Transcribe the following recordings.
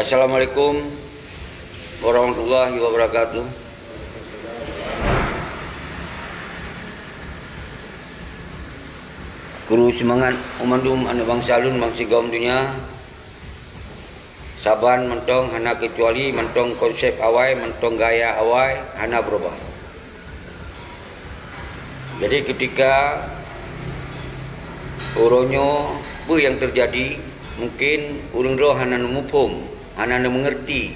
Assalamualaikum warahmatullahi wabarakatuh. Guru semangat umandum anak bangsa alun bangsa gaum dunia. Saban mentong hana kecuali mentong konsep awai, mentong gaya awai hana berubah. Jadi ketika uronyo apa yang terjadi, mungkin urang roh hana numupum, hana mengerti.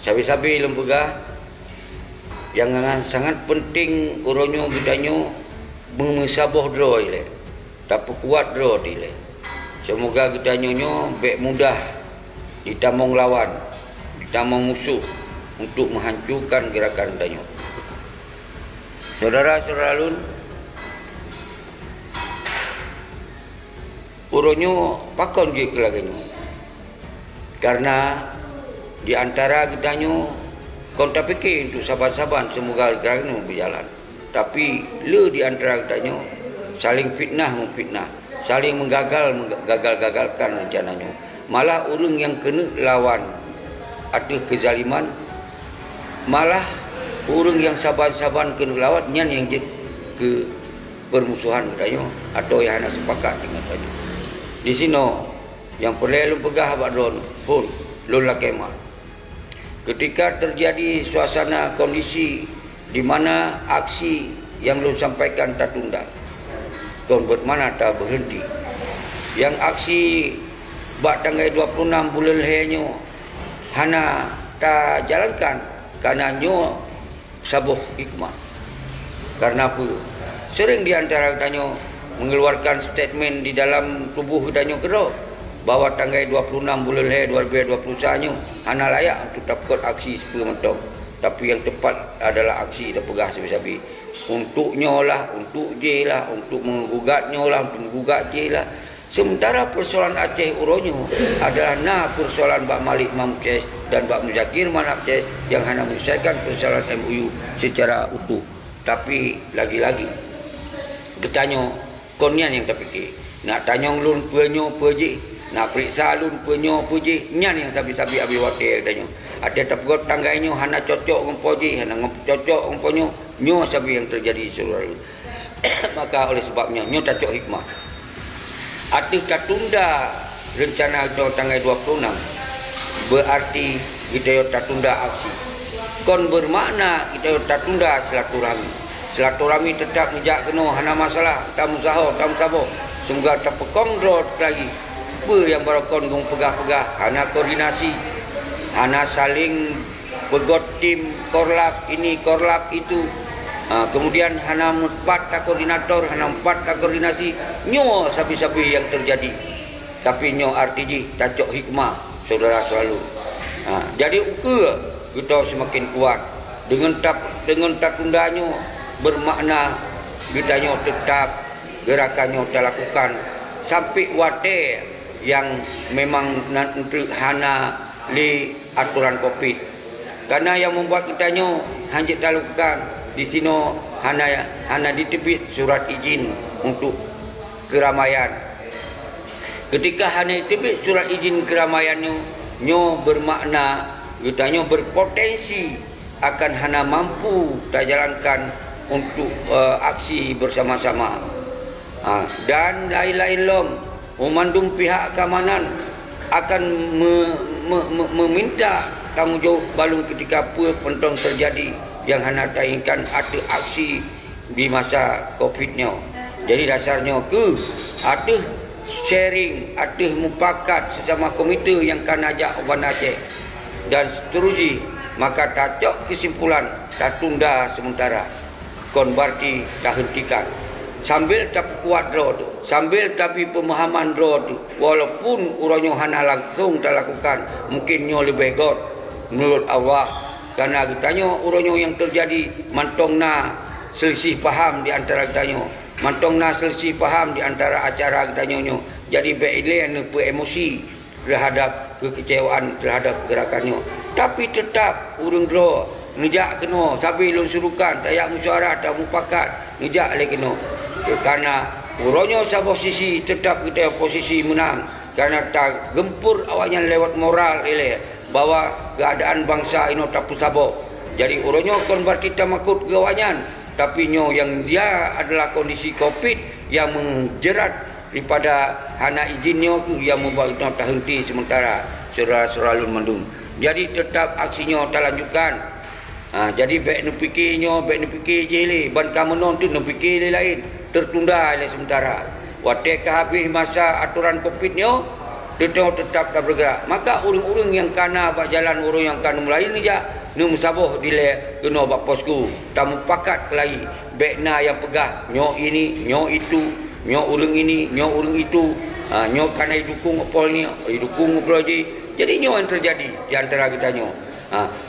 Sabi-sabi lempegah yang sangat penting uronyo bidanyo mengesabah draw ile, tapi kuat draw ile. Semoga kita nyonyo baik mudah ditamong lawan, ditamong musuh untuk menghancurkan gerakan danyo. Saudara-saudara lun, uronyo pakon je kelaganyo. Karena di antara kita nyo kontak fikir untuk saban-saban semoga gerakan berjalan. Tapi le di antara katanya saling fitnah memfitnah, saling menggagal-gagalkan rencananya. Malah orang yang kena lawan ada kezaliman, malah orang yang saban-saban kena lawan nyan yang ke permusuhan katanya atau yang hanya sepakat dengan katanya. Di sini yang perlu pegah abad don pun lola kemah. Ketika terjadi suasana kondisi di mana aksi yang lu sampaikan tak tunda, kon bermana tak berhenti. Yang aksi bak tanggal 26 bulan lehernya hana tak jalankan karena nyo sabuh hikmah. Karena apa? Sering di antara katanya mengeluarkan statement di dalam tubuh katanya kero bahwa tanggal 26 bulan leher 2021 nyo hana layak untuk dapat aksi sepementong. Tapi yang tepat adalah aksi dan pegah sabi-sabi. Untuknya lah, untuk je lah, untuk menggugatnya lah, untuk menggugat je lah. Sementara persoalan Aceh uronyo adalah persoalan Bak Malik Mamces dan Bak Muzakir Manapces yang hanya menyelesaikan persoalan MOU secara utuh. Tapi lagi-lagi ketanya konyan yang terfikir. Nak tanya lun punya apa je, nak periksa lun punya apa je, nyan yang sabi-sabi abi wate katanya. Ada tapgot tanggainya hana cocok ngompoji, hana cocok ngomponyo, nyo sabi yang terjadi seluruh. Maka oleh sebabnya nyo cocok hikmah. Arti tertunda rencana tanggal 26 berarti kita tertunda aksi. Kon bermakna kita tertunda silaturahmi. Silaturahmi tetap menjak kena hana masalah, tamu sahur, tamu sabo. Semoga terpekong drot lagi. Apa yang barakon gong pegah-pegah, hana koordinasi, hana saling begot tim korlap ini korlap itu. Kemudian hana 4 koordinator, hana 4 koordinasi, nyo sabi-sabi yang terjadi. Tapi nyo arti cacok hikmah saudara selalu. Jadi ukur kita semakin kuat dengan tak tundanya bermakna kita nyo tetap gerakannya dilakukan sampai wate yang memang hana li aturan Covid. Karena yang membuat kita nyo hanya lakukan di sini hana ditebit surat izin untuk keramaian. Ketika hana ditebit surat izin keramaian nyo bermakna kita nyo berpotensi akan hana mampu tak jalankan untuk aksi bersama-sama. Dan lain-lain lom memandung pihak keamanan akan meminta tanggungjawab balung ketika apa pentong terjadi yang hendak inginkan ada aksi di masa Covid-nya. Jadi dasarnya ada sharing, ada mufakat sesama komite yang kan ajak Oban Aceh dan seterusnya. Maka tak kesimpulan tak tunda sementara, kon berarti tak hentikan. Sambil tak kuat roh tu, sambil tapi pemahaman roh tu, walaupun uranyo hana langsung tak lakukan, mungkin nyo lebih god menurut Allah. Karena katanya uranyo yang terjadi mantongna selisih paham di antara katanya, mantongna selisih paham di antara acara katanya nyo. Jadi beile pe emosi terhadap kekecewaan terhadap gerakannya. Tapi tetap urang roh ngejak kena sabi lun surukan tayak musyawarah tak mufakat ngejak le kena. Karena Uronyo sa posisi tetap kita posisi menang karena tak gempur awaknya lewat moral ile bahwa keadaan bangsa ini tak pusabo. Jadi uronyo kon berarti tamakut gawanyan, tapi nyo yang dia adalah kondisi Covid yang menjerat daripada hana izinnya ke yang membuat tak henti sementara saudara-saudara Lun Mandum. Jadi tetap aksinya tak lanjutkan. Jadi baik nu fikir je le ban kamenon tu nu fikir lain tertunda le sementara. Waktu habis masa aturan Covid nyo tetap tak bergerak. Maka urang-urang yang kana bak jalan urang yang kana mulai ni ja nu musaboh dile kena bak posku. Tamu pakat lagi bekna yang pegah nyo ini, nyo itu, nyo urang ini, nyo urang itu. Nyo kana dukung pol ni, dukung pol je. Jadi nyo yang terjadi di antara kita nyo.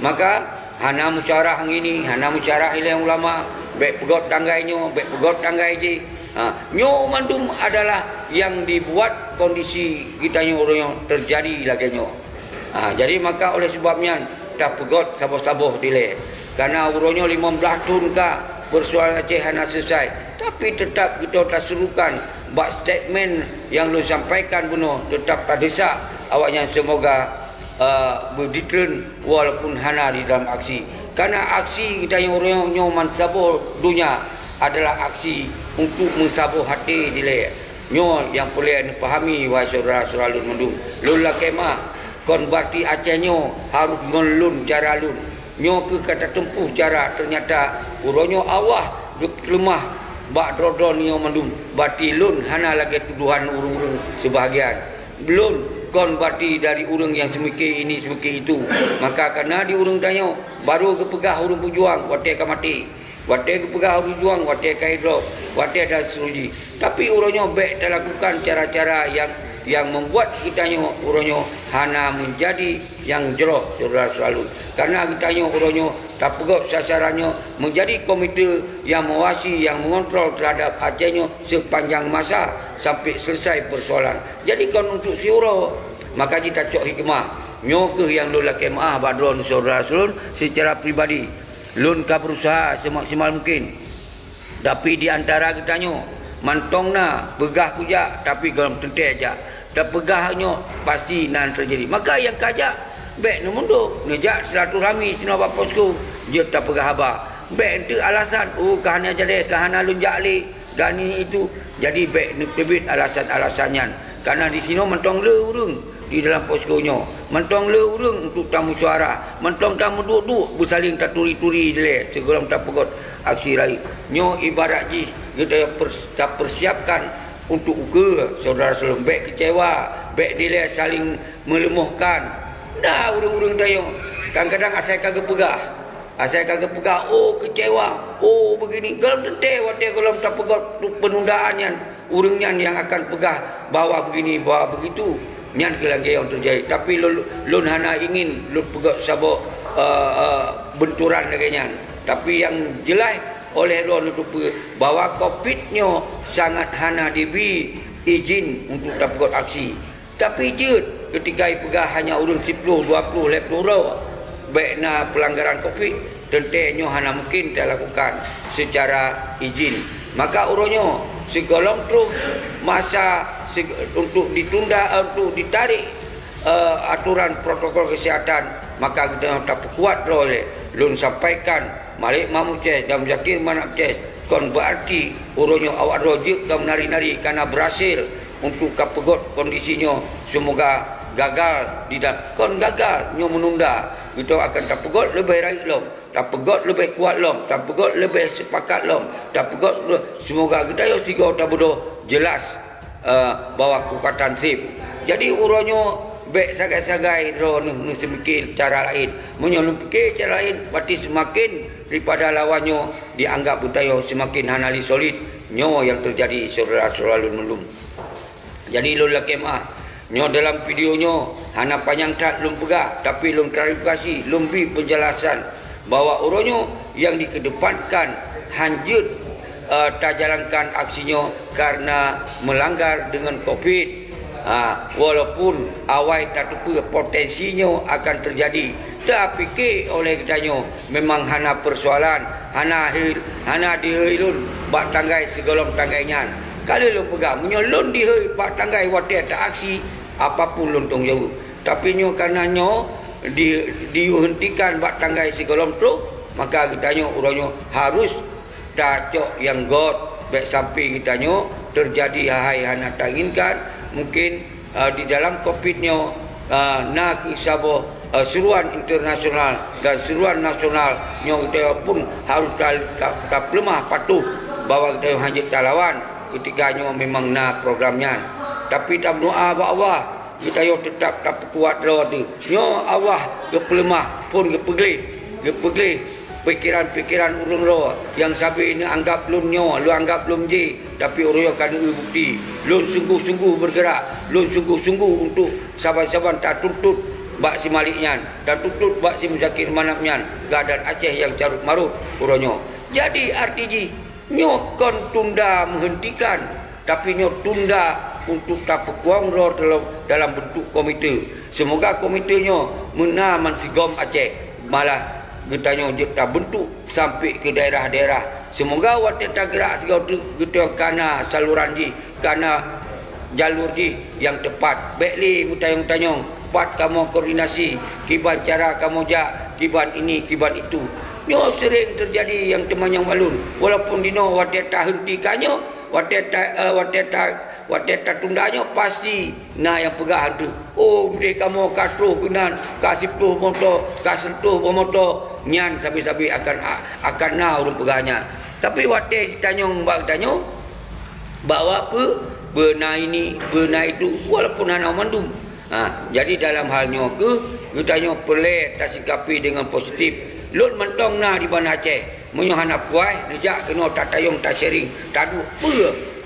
Maka hana musyawarah ini, hana musyawarah ilmu ulama, baik pegot tanggai nyo, baik pegot tanggai je. Nyo Mandum adalah yang dibuat kondisi kita nyo orang yang terjadi lagi nyo. Jadi maka oleh sebabnya tak pegot saboh-saboh dile. Karena urunyo 15 tahun kah bersuara Aceh hana selesai. Tapi tetap kita tak serukan bak statement yang lu sampaikan bunuh tetap tak desak awaknya semoga berdikren walaupun hana di dalam aksi. Karena aksi kita yang orang yang mensaboh dunia adalah aksi untuk mensaboh hati dile. Nyo yang boleh dipahami wahai saudara-saudara Lun Mandum. Lun la kemah kon berarti Aceh nyo harus ngelun cara lun. Nyo ke kata tempuh cara ternyata uronyo awah lemah bak drodon nyo Mandum. Berarti lun hana lagi tuduhan urung-urung sebahagian. Belum kon berarti dari urang yang semikir ini semikir itu. Maka kerana di urang danyo baru kepegah urang berjuang waktu akan mati. Waktu kepegah urang berjuang waktu akan hidup, waktu ada seruji. Tapi urangnya baik lakukan cara-cara yang membuat kita nyo urangnya hana menjadi yang jeroh saudara selalu. Karena kita nyo urangnya tak pegot sasarannya menjadi komite yang mengawasi, yang mengontrol terhadap Acehnya sepanjang masa sampai selesai persoalan. Jadi kan untuk siuro maka kita cok hikmah nyo ke yang lula kemah badron saudara sulun secara pribadi lun ka berusaha semaksimal mungkin. Tapi di antara kita nyo mantongna begah kujak tapi galam tentai aja. Dan pegahnya pasti nan terjadi. Maka yang kajak baik nu mundur ngejak silaturahmi sino bab posku dia tak pegah haba. Baik itu alasan kahana jadi kahana lun jakli gani itu. Jadi baik nu tebit alasan-alasannya. Karena di sini mentong le urang di dalam poskonyo. Mentong le urang untuk tamu suara. Mentong tamu duduk bersaling tak turi-turi dile segala tak pegot aksi lain. Nyo ibarat ji kita persiapkan untuk uga saudara selum baik kecewa, baik dile saling melemuhkan. Dah urang-urang dayo kadang-kadang asal kagak pegah. Asal kagak pegah, kecewa, begini. Galam tentai waktu galam tak pegot penundaannya. Urangnya yang akan pegah bawa begini, bawa begitu. Nyan ke lagi yang terjadi. Tapi lun hana ingin lun pegot sabok benturan lagi nyan. Tapi yang jelas oleh Lon untuk bahwa Covid-nya sangat hana diberi izin untuk tak pegot aksi. Tapi je ketika pegah hanya urang 10, 20, 50 orang baikna pelanggaran Covid tentunya hana mungkin dilakukan secara izin. Maka urangnya segolong terus masa untuk ditunda untuk ditarik aturan protokol kesihatan. Maka kita tak kuat oleh lun sampaikan Malik Mahmud Ces dan Zakir Manap Ces kon berarti urunyo awak rojib dan menari-nari karena berhasil untuk kapegot kondisinya semoga gagal tidak kon gagal nyo menunda kita akan tak pegot lebih raih lom tak pegot lebih kuat lom tak pegot lebih sepakat lom tak pegot semoga kita yo sigo tak bodoh jelas bahwa kekuatan sip. Jadi urunyo baik sagai-sagai ro nu semikir cara lain. Menyo fikir cara lain berarti semakin daripada lawannya dianggap budaya semakin hanali solid. Nyo yang terjadi saudara-saudara Lun Mandum. Jadi lun lakemah nyo dalam videonya hana panjang tak lun pegah tapi lun klarifikasi lun bi penjelasan bahwa orangnya yang dikedepankan hanjut tak jalankan aksinya karena melanggar dengan Covid. Walaupun awal tak lupa potensinya akan terjadi. Tak fikir oleh kitanya memang hana persoalan, hana dihilun bak tanggai segolong tanggainya. Kalau lu pegang menyolon di pak tanggai wadah tak aksi apapun lontong jauh. Tapi nyo karena nyo dihentikan pak tanggai segolom tu, maka kita nyo uranyo harus dacok yang god baik sampai kita nyo terjadi hal yang tak inginkan. Mungkin di dalam COVID nyo nak isabo seruan internasional dan seruan nasional nyo kita pun harus tak lemah patuh bahawa kita hanya lawan ketika nyo memang na programnya. Tapi tak berdoa Allah kita yo tetap tak kuat dah tu. Nyo Allah kepelemah pun kepegli pikiran-pikiran urang ro yang sabi ini anggap lun nyo, lu anggap lun je, tapi urang kan bukti. Lun sungguh-sungguh bergerak, lun sungguh-sungguh untuk saban-saban tak tuntut bak si maliknya dan tuntut bak si Muzakir Manapnya keadaan Aceh yang carut marut urang nyo. Jadi artinya nyo kon tunda menghentikan, tapi nyo tunda untuk tak pekuang roh dalam bentuk komite. Semoga komite nyo menaman sigom Aceh, malah kita nyo tak bentuk sampai ke daerah-daerah. Semoga wadah tak gerak segala kita kana saluran ji, kana jalur ji yang tepat. Baiklah mutayong-tayong, buat kamu koordinasi, kiban cara kamu jak, kiban ini, kiban itu. Nyo sering terjadi yang teman yang balun. Walaupun dino wadah tak hentikannya, wadah tak tundanya, pasti nah yang pegah tu. Oh, gede kamu katuh kenan, kasih tuh motor, kasih tuh motor, nyan sabi-sabi akan nah urut pegahnya. Tapi wadah ditanyong mbak tanyong, bawa apa? Benar ini, benar itu, walaupun hana mandum. Jadi dalam halnya kita nyo pelai tak sikapi dengan positif. Lun mentong na di Bandar Aceh, menyohana puai, nejak kena tak tayong tak sharing, tak ada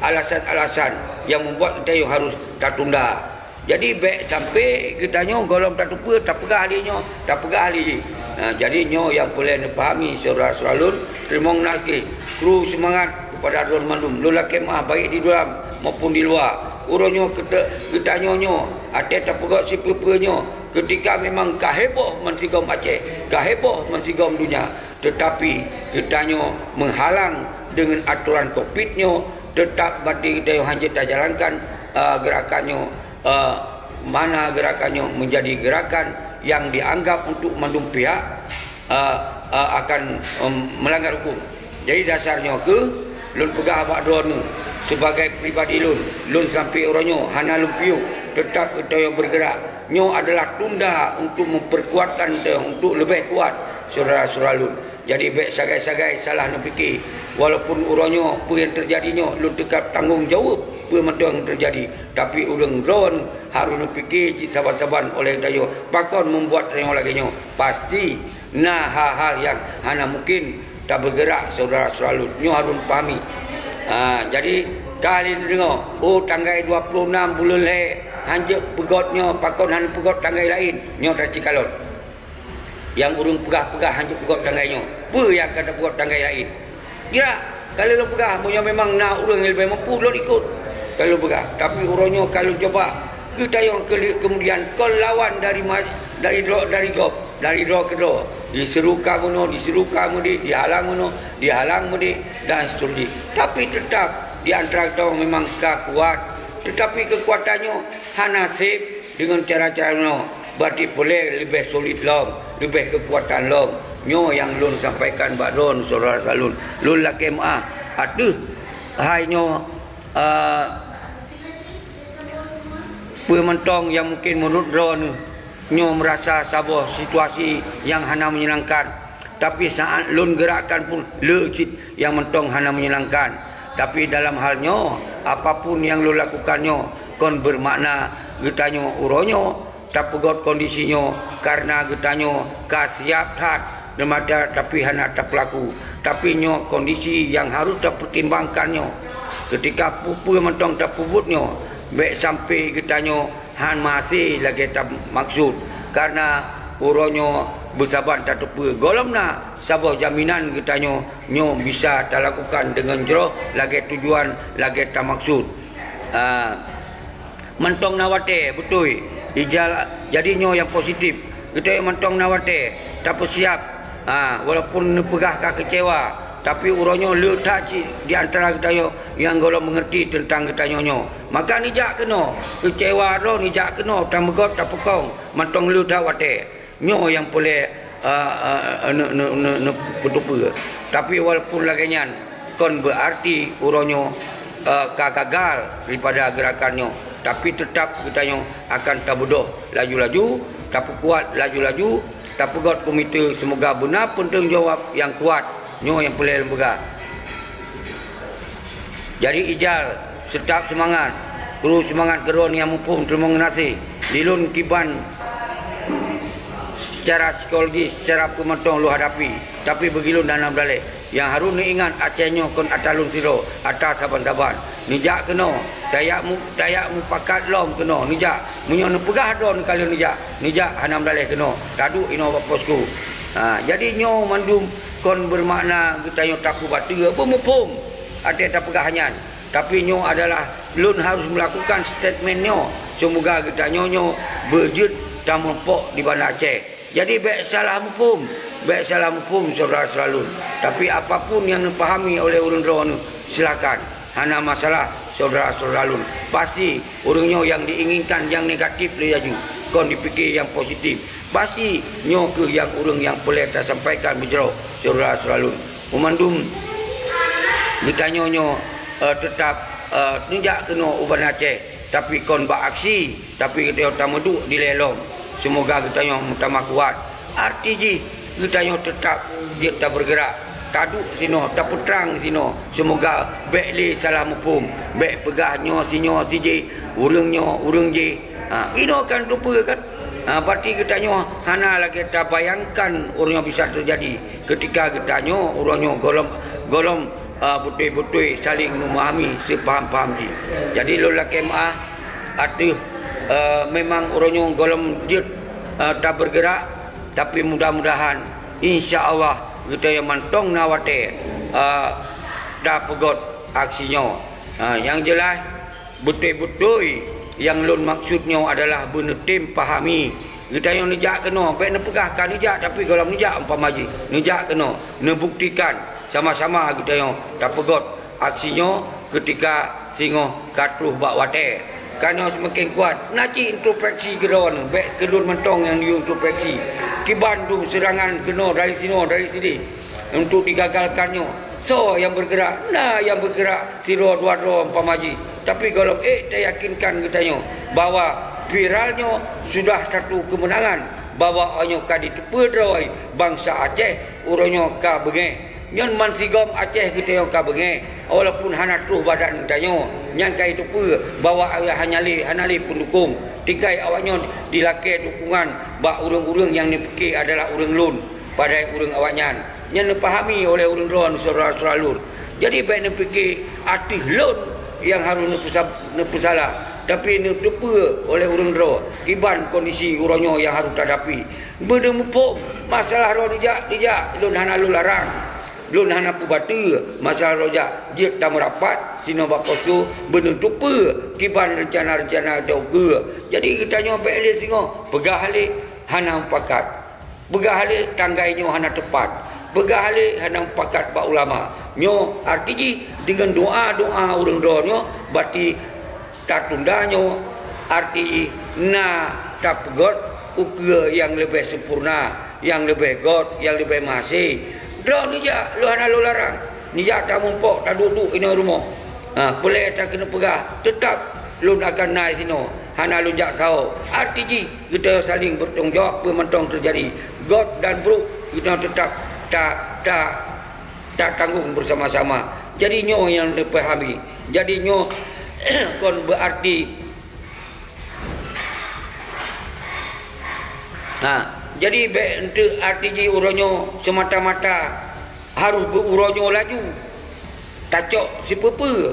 alasan-alasan yang membuat kita yang harus tak tunda. Jadi baik sampai kita nyo golong tak tupa, tak pegah ahli nyo, tak pegah ahli. Jadi nyo yang boleh dipahami saudara-saudara lun, terima kasih. Kru semangat kepada Arun Mandum. Lun kemah baik di dalam maupun di luar. Urunyo kita nyo, ada tak pegah si pepenyo. Ketika memang kaheboh mensigom Aceh, kaheboh mensigom dunia, tetapi kita nyo menghalang dengan aturan COVID-nyo, tetap berarti kita hanya tak jalankan gerakannya, mana gerakannya menjadi gerakan yang dianggap untuk mendukung pihak akan melanggar hukum. Jadi dasarnya lun pegah abak drone sebagai pribadi lun sampai orangnya hana lun piuk, tetap kita yang bergerak. Nyo adalah tunda untuk memperkuatkan untuk lebih kuat saudara-saudara lun. Jadi baik sagai-sagai salah nak fikir. Walaupun orangnya apa yang terjadinya lun tetap tanggungjawab apa yang terjadi. Tapi urang drone harus nak fikir saban-saban oleh dayo. Pakon membuat yang lagi nyo. Pasti nah hal-hal yang hana mungkin tak bergerak saudara-saudara lun. Nyo harus pahami. Jadi kali dengar tanggal 26 bulan leh hanjak pegotnya pakon han pegot tanggai lain nyo tak cikalon. Yang urung pegah-pegah hanjak pegot tanggainya. Apa yang kata pegot tanggai lain? Kira kalau lo pegah punya memang nak urang yang lebih mampu lo ikut. Kalau pegah, tapi urangnya kalau coba kita yang kemudian kau lawan dari draw ke draw, diseru kamu dihalang dan seterusnya. Tapi tetap di antara kita memang kuat, tetapi kekuatannya hana save dengan cara-cara berarti boleh lebih solid lom, lebih kekuatan lom. Nyo yang lun sampaikan bak lun saudara lun laki aduh hai nyo pementong yang mungkin menurut drone nyo merasa sabar situasi yang hana menyenangkan, tapi saat lun gerakan pun legit yang mentong hana menyenangkan. Tapi dalam halnya apapun yang lun lakukannya kon bermakna getanyo uronyo tak pegot kondisinya karena getanyo kasiap hat demada tapi hana tak pelaku. Tapi nyo kondisi yang harus tak pertimbangkannya ketika pupu mentong tak pubutnya baik sampai getanyo han masih lagi tak maksud karena uronyo bersabar tak tepu golomna sabah jaminan getanyo nyo bisa tak lakukan dengan jero lagi tujuan lagi tak maksud. Mentong nawate betul ijal jadi nyo yang positif kita yang mentong nawate tak siap walaupun pegah kah kecewa tapi uronyo letak di antara kita yo yang golong mengerti tentang kita nyonyo. Maka nijak kena kecewa ro nijak kena tak megot tak pekong mantong lu dah wate. Nyo yang boleh betul. Tapi walaupun lagian kon berarti uronyo gagal daripada gerakannya, tapi tetap kita nyo akan tabudoh laju-laju, tak kuat laju-laju, tak pegot komite semoga benar penting jawab yang kuat nyo yang boleh lembaga. Jadi ijal tetap semangat, terus semangat geron yang mumpung terima nasi dilun kiban secara psikologi, secara pementong lu hadapi. Tapi begilun dalam balik yang harus ni ingat acehnya kon atalun siro atas saban-saban nijak kena tayakmu pakat lom kena nijak munyo pegah don kali nijak hanam balik kena tadu ino bosku. Jadi nyo mandum kon bermakna kita nyo taku batu pemupum ada tak pegahannya, tapi nyo adalah lun harus melakukan statement nyo semoga kita nyo berjud dan mempok di Banda Aceh. Jadi baik salah mufum saudara selalu. Tapi apapun yang dipahami oleh urang roh silakan. Hana masalah saudara selalu. Pasti urangnya yang diinginkan yang negatif dia laju. Kon dipikir yang positif. Pasti nyo ke yang urang yang boleh tersampaikan berjeruk saudara selalu. Memandum kita nyo tetap tidak kena uban Aceh. Tapi kon beraksi, tapi kita tak meduk di lelong. Semoga kita yang utama kuat. Arti kita yang tetap dia tak bergerak. Taduk sino, tak petrang sino. Semoga baik le salah mupum, baik pegahnya sino siji, urang je. Ino kan lupa kan. Berarti kita nyo hana lagi kita bayangkan urangnya bisa terjadi ketika kita nyo urangnya golong betul-betul saling memahami sepaham-paham je. Jadi lo laki maah atuh memang orangnya golong dia tak bergerak, tapi mudah-mudahan insya-Allah kita yang mantong nawate dah pegot aksinya. Yang jelas betul-betul yang lun maksudnya adalah benetim pahami kita yang nijak kena baik nak pegahkan nijak, tapi golong nijak umpama ji nijak kena nebuktikan sama-sama kita yang tak pegot aksinya ketika singo katruh bak wate. Kerana semakin kuat naci introspeksi geron baik kedun mentong yang diintrospeksi kiban tu serangan kena dari sini untuk digagalkannya. So yang bergerak yang bergerak siro dua pamaji. Tapi kalau saya yakinkan katanya bahawa viralnya sudah satu kemenangan, bahawa onyo ka ditepedroi bangsa Aceh uronyo ka bengeh nyan man sigom Aceh kita yang ka bengeh walaupun hana tuh badan danyo nyan kai tu pe bawa hanali pendukung tikai awaknya dilake dukungan bak urang-urang yang dipikir adalah urang lun pada urang awaknya nyan dipahami oleh urang ron saudara lun. Jadi baik dipikir arti lun yang harus nepusalah tapi nepupa oleh urang ro iban kondisi urangnya yang harus hadapi benda mupuk masalah ro dijak lun hana lu larang lun hana pu batu masalah rojak dia tak merapat sino bakos tu bentuk pe kiban rencana-rencana jauh ke. Jadi kita nyo baik le singo pegah halik hana pakat pegah halik tanggainya hana tepat pegah halik hana pakat pak ulama nyo arti dengan doa urang ro nyo berarti tak tundanya arti tak pegot ukur yang lebih sempurna yang lebih god yang lebih masih. Lo nijak, lo hana lo larang. Nijak tak mumpok, tak duduk ini rumah. Boleh tak kena pegah. Tetap lo akan naik sini. Hana lo jak sahur. Arti kita saling bertanggungjawab pementong terjadi. God dan bro kita tetap tak tanggung bersama-sama. Jadi nyo yang dipahami. Jadi nyo kon berarti jadi untuk arti uronyo semata-mata harus beruronyo laju tacok si pepe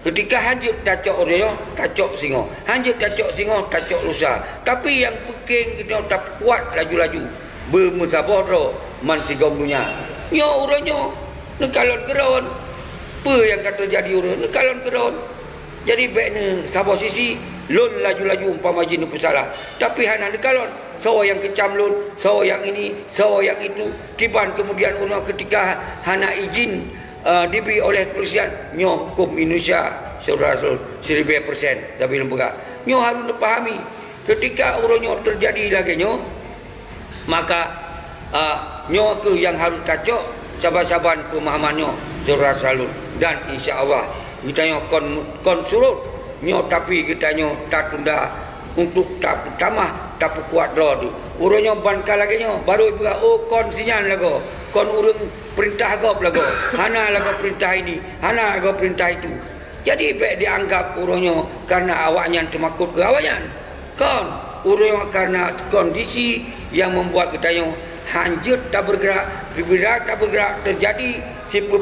ketika hanjut tacok uronyo tacok singo hanjut tacok singo tacok lusa. Tapi yang peking kita tak kuat laju-laju bermusabaro man sigom dunia nyo uronyo nekalon keron pe yang kata jadi uronyo nekalon keron. Jadi baik ni sabar sisi lun laju-laju umpama jin pesalah. Tapi hana dekalon, sawa yang kecam lun, sawa yang ini, sawa yang itu. Kiban kemudian ketika hana izin diberi oleh kepolisian, nyoh hukum Indonesia saudara-saudara 1000%. Tapi lembaga nyoh harus dipahami ketika uronyo terjadi lagi nyoh, maka nyoh ke yang harus tacok saban-saban pemahamannya saudara-saudara. Dan insya Allah kita nyoh kon surut nyoh, tapi kita nyoh tak tunda untuk tak pertama tak kuat dah tu. Uronyo banka lagi nyoh baru ibarat kon sinyal lagu, kon urung perintah gop lagu, hana lagu perintah ini, hana lagu perintah itu. Jadi baik dianggap uronyo karena awaknya termakut ke awaknya. Kon uronyo karena kondisi yang membuat kita nyoh hanjut tak bergerak, tak bergerak, terjadi siapa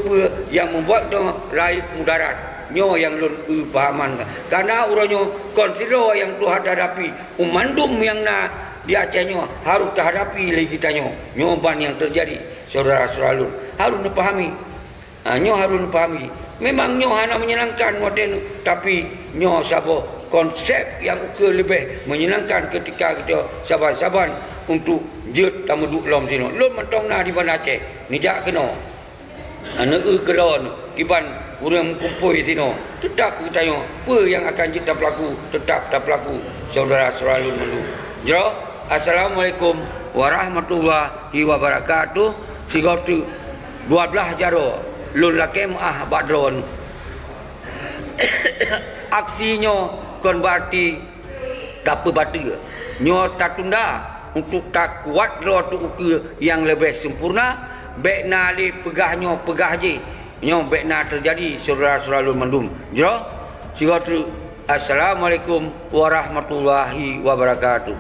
yang membuat nyoh laik mudarat. Nyo yang lun pahaman karena uronyo konsilo yang Tuhan hadapi umandum yang na di Aceh nyo harus terhadapi lagi kita nyo ban yang terjadi saudara-saudara lun harus dipahami. Nyo harus dipahami. Memang nyo hanya menyenangkan modern, tapi nyo sabo konsep yang lebih menyenangkan ketika kita saban-saban untuk jet tamu duk lom sino lun mentong na di ban Aceh nijak kena anak kelon kiban urang kumpul sino tetap kita tanya apa yang akan kita berlaku, tetap tak berlaku saudara-saudara lun melu. Jero assalamualaikum warahmatullahi wabarakatuh. Sigo tu 12 jaro lun lakem badron aksinya kon berarti tak batu nyo tak tunda untuk tak kuat lo tu yang lebih sempurna. Baik na li pegahnya pegah je nyo baik na terjadi saudara-saudara lun mandum. Jero sigo tu assalamualaikum warahmatullahi wabarakatuh.